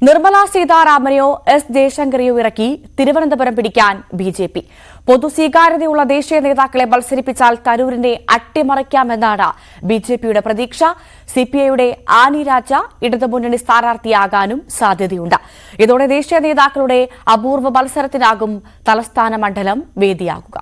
Nirmala സീതാരാമനെയോ S ജയശങ്കരെയോ ഇറക്കി തിരുവനന്തപുരം പിടിക്കാൻ BJP. പൊതുസ്വീകാര്യതയുള്ള ദേശീയ നേതാക്കളെ മത്സരിപ്പിച്ചാൽ തരൂരിനെ അട്ടിമറിക്കാമെന്നാണ് ബിജെപിയുടെ പ്രതീക്ഷ. സിപിഐയുടെ ആനി രാജ ഇടതുമുന്നണി സ്ഥാനാർത്ഥിയാകാനും സാധ്യതയുണ്ട്. ഇതോടെ ദേശീയ നേതാക്കളുടെ അപൂർവ മത്സരത്തിനാകും തലസ്ഥാന മണ്ഡലം വേദിയാകുക.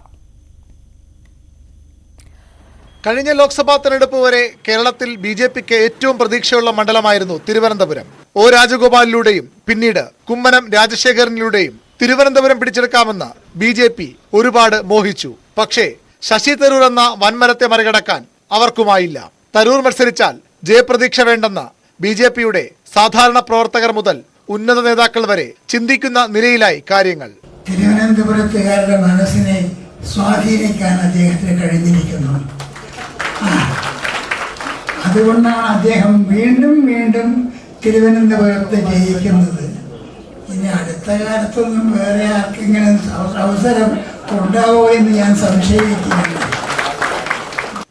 കഴിഞ്ഞ ലോക്സഭാ തെരഞ്ഞെടുപ്പ് വരെ കേരളത്തിൽ ബിജെപിക്ക് ഏറ്റവും പ്രതീക്ഷയുള്ള മണ്ഡലമായിരുന്നു തിരുവനന്തപുരം. ഒ രാജഗോപാലിലൂടെയും പിന്നീട് കുമ്മനം രാജശേഖരനിലൂടെയും തിരുവനന്തപുരം പിടിച്ചെടുക്കാമെന്ന് ബിജെപി ഒരുപാട് മോഹിച്ചു. പക്ഷേ ശശി തരൂർ എന്ന വൻമരത്തെ മറികടക്കാൻ അവർക്കുമായില്ല. തരൂർ മത്സരിച്ചാൽ ജയപ്രതീക്ഷ വേണ്ടെന്ന് ബിജെപിയുടെ സാധാരണ പ്രവർത്തകർ മുതൽ ഉന്നത നേതാക്കൾ വരെ ചിന്തിക്കുന്ന നിലയിലായി കാര്യങ്ങൾ. തിരുവനന്തപുരത്തുകാരുടെ മനസ്സിനെ സ്വാധീനിക്കാൻ അദ്ദേഹത്തിന് കഴിഞ്ഞിരിക്കുന്നു. അതുകൊണ്ടാണ് അദ്ദേഹം വീണ്ടും വീണ്ടും തിരുവനന്തപുരത്ത് ജയിക്കുന്നത്. ഇനി അടുത്ത കാലത്തൊന്നും വേറെ ആർക്കെങ്കിലും അവസരം ഉണ്ടാവോ എന്ന് ഞാൻ സംശയിക്കുകയാണ്.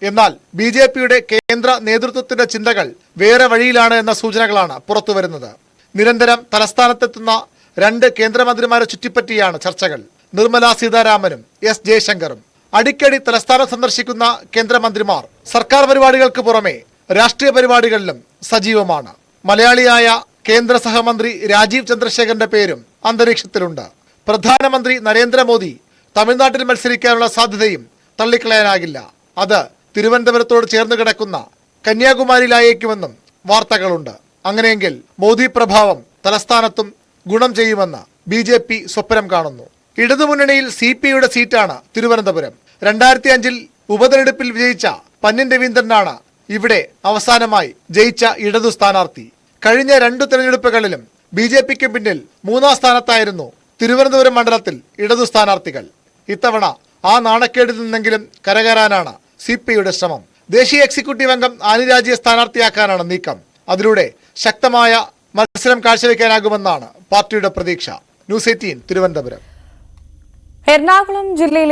എന്നാൽ ബിജെപിയുടെ കേന്ദ്ര നേതൃത്വത്തിന്റെ ചിന്തകൾ വേറെ വഴിയിലാണ് എന്ന സൂചനകളാണ് പുറത്തുവരുന്നത്. നിരന്തരം തലസ്ഥാനത്തെത്തുന്ന രണ്ട് കേന്ദ്രമന്ത്രിമാരെ ചുറ്റിപ്പറ്റിയാണ് ചർച്ചകൾ. നിർമ്മല സീതാരാമനും എസ് ജയശങ്കറും. അടിക്കടി തലസ്ഥാനം സന്ദർശിക്കുന്ന കേന്ദ്രമന്ത്രിമാർ സർക്കാർ പരിപാടികൾക്ക് പുറമെ രാഷ്ട്രീയ പരിപാടികളിലും സജീവമാണ്. മലയാളിയായ കേന്ദ്ര സഹമന്ത്രി രാജീവ് ചന്ദ്രശേഖരന്റെ പേരും അന്തരീക്ഷത്തിലുണ്ട്. പ്രധാനമന്ത്രി നരേന്ദ്രമോദി തമിഴ്നാട്ടിൽ മത്സരിക്കാനുള്ള സാധ്യതയും തള്ളിക്കളയാനാകില്ല. അത് തിരുവനന്തപുരത്തോട് ചേർന്ന് കിടക്കുന്ന കന്യാകുമാരിയിലായേക്കുമെന്നും വാർത്തകളുണ്ട്. അങ്ങനെയെങ്കിൽ മോദി പ്രഭാവം തലസ്ഥാനത്തും ഗുണം ചെയ്യുമെന്ന് ബിജെപി സ്വപ്നം കാണുന്നു. ഇടതുമുന്നണിയിൽ സിപിഐയുടെ സീറ്റാണ് തിരുവനന്തപുരം. 2005 ഉപതെരഞ്ഞെടുപ്പിൽ വിജയിച്ച പന്ന്യൻ രവീന്ദ്രനാണ് ഇവിടെ അവസാനമായി ജയിച്ച ഇടതു സ്ഥാനാർത്ഥി. കഴിഞ്ഞ 2 തെരഞ്ഞെടുപ്പുകളിലും ബിജെപിക്ക് പിന്നിൽ 3ാം സ്ഥാനത്തായിരുന്നു തിരുവനന്തപുരം മണ്ഡലത്തിൽ ഇടതു സ്ഥാനാർത്ഥികൾ. ഇത്തവണ ആ നാണക്കേടിൽ നിന്നെങ്കിലും കരകയറാനാണ് സിപിഐയുടെ ശ്രമം. ദേശീയ എക്സിക്യൂട്ടീവ് അംഗം ആനി രാജയെ സ്ഥാനാർത്ഥിയാക്കാനാണ് നീക്കം. അതിലൂടെ ശക്തമായ മത്സരം കാഴ്ചവെക്കാനാകുമെന്നാണ് പാർട്ടിയുടെ പ്രതീക്ഷ. ന്യൂസ് 18 തിരുവനന്തപുരം. എറണാകുളം ജില്ലയിലെ